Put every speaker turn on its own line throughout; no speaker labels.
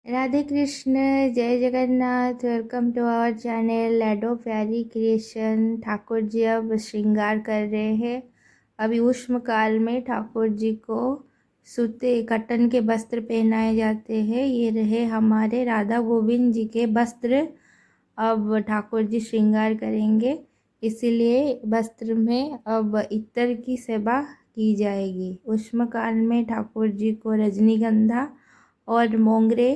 राधे कृष्ण, जय Jagannath. Welcome to our channel Lado Pyari creation. Thakur ji अब श्रृंगार कर रहे हैं। अभी उष्म काल में ठाकुर जी को सूते कटन के वस्त्र पहनाए जाते हैं। ये रहे हमारे राधा गोविंद जी के वस्त्र। अब ठाकुर जी श्रृंगार करेंगे, इसीलिए वस्त्र में अब इत्र की सेवा की जाएगी। उष्म काल में ठाकुर जी को रजनीगंधा और मोंगरे,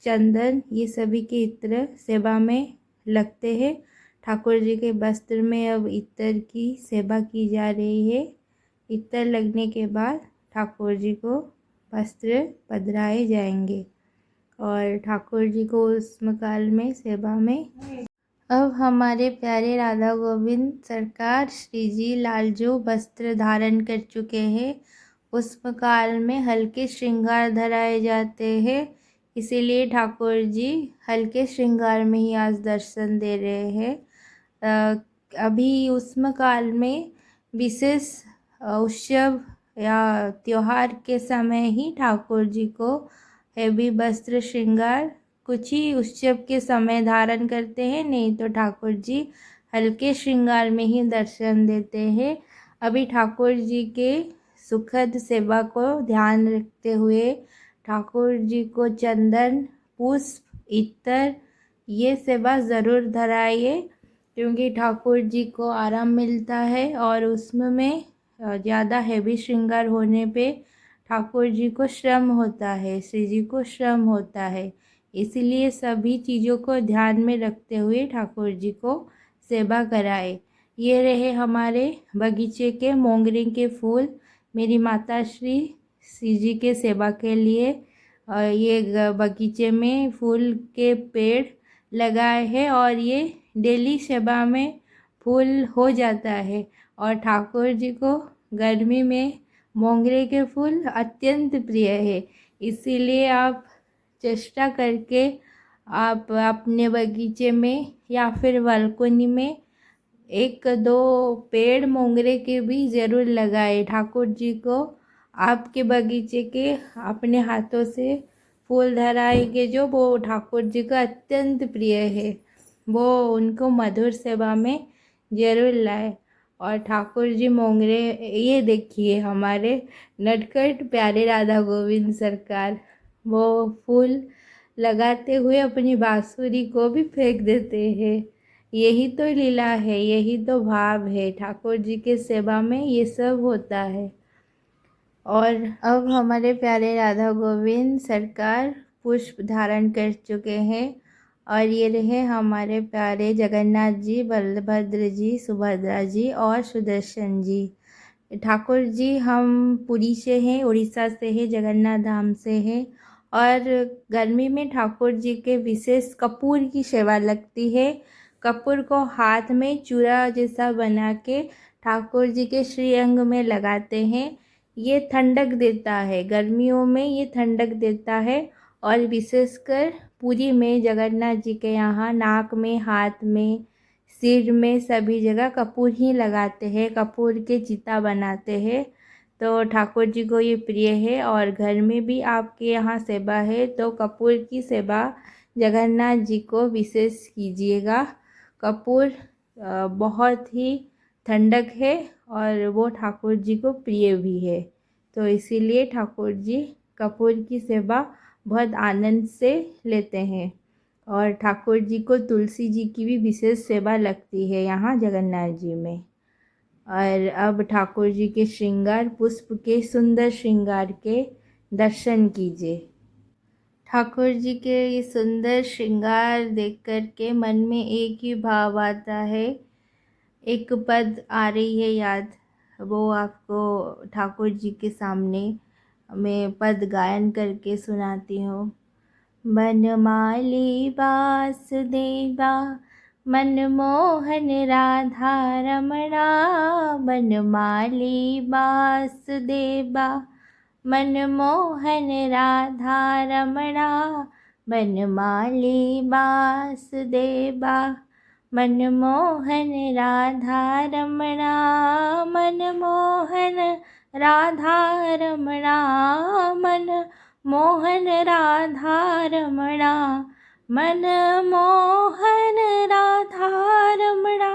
चंदन, ये सभी के इत्र सेवा में लगते हैं। ठाकुर जी के वस्त्र में अब इत्र की सेवा की जा रही है। इत्र लगने के बाद ठाकुर जी को वस्त्र पधराए जाएंगे और ठाकुर जी को उष्म काल में सेवा में अब हमारे प्यारे राधा गोविंद सरकार श्री जी लालजू वस्त्र धारण कर चुके हैं। उष्म काल में हल्के श्रृंगार धराए जाते हैं, इसीलिए ठाकुर जी हल्के श्रृंगार में ही आज दर्शन दे रहे हैं। अभी उष्म काल में विशेष उत्सव या त्योहार के समय ही ठाकुर जी को हैवी वस्त्र श्रृंगार कुछ ही उत्सव के समय धारण करते हैं, नहीं तो ठाकुर जी हल्के श्रृंगार में ही दर्शन देते हैं। अभी ठाकुर जी के सुखद सेवा को ध्यान रखते हुए ठाकुर जी को चंदन, पुष्प, इत्र ये सेवा ज़रूर धराइए, क्योंकि ठाकुर जी को आराम मिलता है और उसमें ज़्यादा हैवी श्रृंगार होने पे ठाकुर जी को श्रम होता है, श्री जी को श्रम होता है। इसीलिए सभी चीज़ों को ध्यान में रखते हुए ठाकुर जी को सेवा कराए। ये रहे हमारे बगीचे के मोंगरे के फूल, मेरी माता श्री जी के सेवा के लिए ये बगीचे में फूल के पेड़ लगाए हैं और ये डेली सेवा में फूल हो जाता है। और ठाकुर जी को गर्मी में मोंगरे के फूल अत्यंत प्रिय है, इसीलिए आप चेष्टा करके आप अपने बगीचे में या फिर बालकनी में एक दो पेड़ मोंगरे के भी ज़रूर लगाए। ठाकुर जी को आपके बगीचे के अपने हाथों से फूल धराएंगे जो वो ठाकुर जी का अत्यंत प्रिय है, वो उनको मधुर सेवा में ज़रूर लाए। और ठाकुर जी मोंगरे, ये देखिए हमारे नटखट प्यारे राधा गोविंद सरकार वो फूल लगाते हुए अपनी बांसुरी को भी फेंक देते हैं। यही तो लीला है, यही तो भाव है, ठाकुर जी के सेवा में ये सब होता है। और अब हमारे प्यारे राधा गोविंद सरकार पुष्प धारण कर चुके हैं और ये रहे हमारे प्यारे जगन्नाथ जी, बलभद्र जी, सुभद्रा जी और सुदर्शन जी। ठाकुर जी हम पुरी से हैं, उड़ीसा से हैं, जगन्नाथ धाम से हैं। और गर्मी में ठाकुर जी के विशेष कपूर की सेवा लगती है। कपूर को हाथ में चूड़ा जैसा बना के ठाकुर जी के श्रीअंग में लगाते हैं। ये ठंडक देता है, गर्मियों में ये ठंडक देता है। और विशेषकर पुरी में जगन्नाथ जी के यहाँ नाक में, हाथ में, सिर में सभी जगह कपूर ही लगाते हैं, कपूर के चिता बनाते हैं। तो ठाकुर जी को ये प्रिय है। और घर में भी आपके यहाँ सेवा है तो कपूर की सेवा जगन्नाथ जी को विशेष कीजिएगा। कपूर बहुत ही ठंडक है और वो ठाकुर जी को प्रिय भी है, तो इसीलिए ठाकुर जी कपूर की सेवा बहुत आनंद से लेते हैं। और ठाकुर जी को तुलसी जी की भी विशेष सेवा लगती है यहाँ जगन्नाथ जी में। और अब ठाकुर जी के श्रृंगार पुष्प के सुंदर श्रृंगार के दर्शन कीजिए। ठाकुर जी के ये सुंदर श्रृंगार देख कर के मन में एक ही भाव आता है, एक पद आ रही है याद, वो आपको ठाकुर जी के सामने मैं पद गायन करके सुनाती हूँ। बनमाली वासुदेवा, मनमोहन राधा रमणा। बनमाली वासुदेवा, मनमोहन राधा रमणा। बनमाली वासुदेवा, मनमोहन राधा रमणा। मनमोहन राधा रमणा, मन मोहन राधा रमणा, मन मोहन राधा रमणा।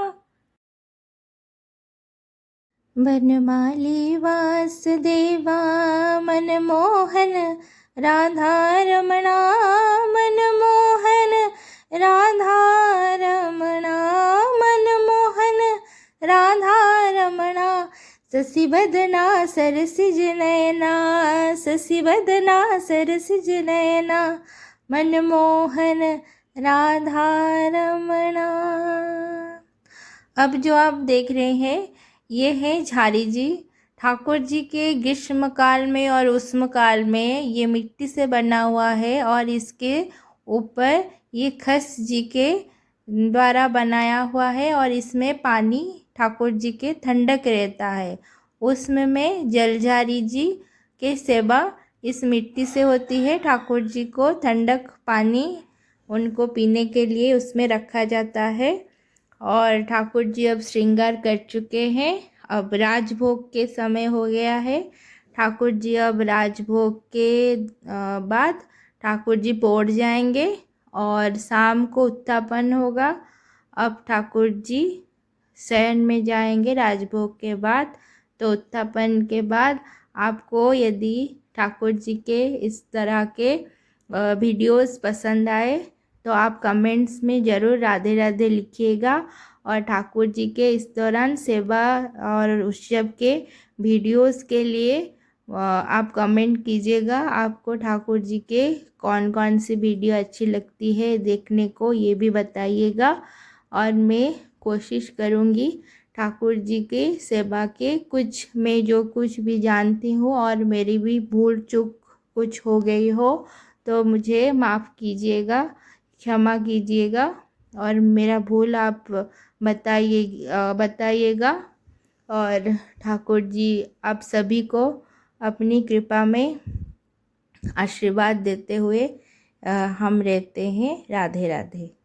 बनमाली वासुदेवा मन मोहन राधा रमणा, मन मोहन राधा रमणा, मन मोहन राधा रमणा। शशिवदना सरसिज नयना, शशिवदना सरसिज नयना, मन मोहन राधा रमणा। अब जो आप देख रहे हैं ये है झारी जी। ठाकुर जी के ग्रीष्म काल में और उष्म काल में ये मिट्टी से बना हुआ है और इसके ऊपर ये खस जी के द्वारा बनाया हुआ है और इसमें पानी ठाकुर जी के ठंडक रहता है। उष्म में जलझारी जी के सेवा इस मिट्टी से होती है। ठाकुर जी को ठंडक पानी उनको पीने के लिए उसमें रखा जाता है। और ठाकुर जी अब श्रृंगार कर चुके हैं, अब राजभोग के समय हो गया है। ठाकुर जी अब राजभोग के बाद ठाकुर जी पौड़ जाएंगे और शाम को उत्थापन होगा। अब ठाकुर जी शयन में जाएंगे राजभोग के बाद। तो उत्थापन के बाद आपको यदि ठाकुर जी के इस तरह के वीडियोस पसंद आए तो आप कमेंट्स में ज़रूर राधे राधे लिखिएगा। और ठाकुर जी के इस दौरान सेवा और उत्सव के वीडियोस के लिए आप कमेंट कीजिएगा। आपको ठाकुर जी के कौन कौन सी वीडियो अच्छी लगती है देखने को, ये भी बताइएगा। और मैं कोशिश करूँगी ठाकुर जी के सेवा के कुछ मैं जो कुछ भी जानती हूँ और मेरी भी भूल चूक कुछ हो गई हो तो मुझे माफ़ कीजिएगा, क्षमा कीजिएगा और मेरा भूल आप बताइएगा। और ठाकुर जी आप सभी को अपनी कृपा में आशीर्वाद देते हुए हम रहते हैं। राधे राधे।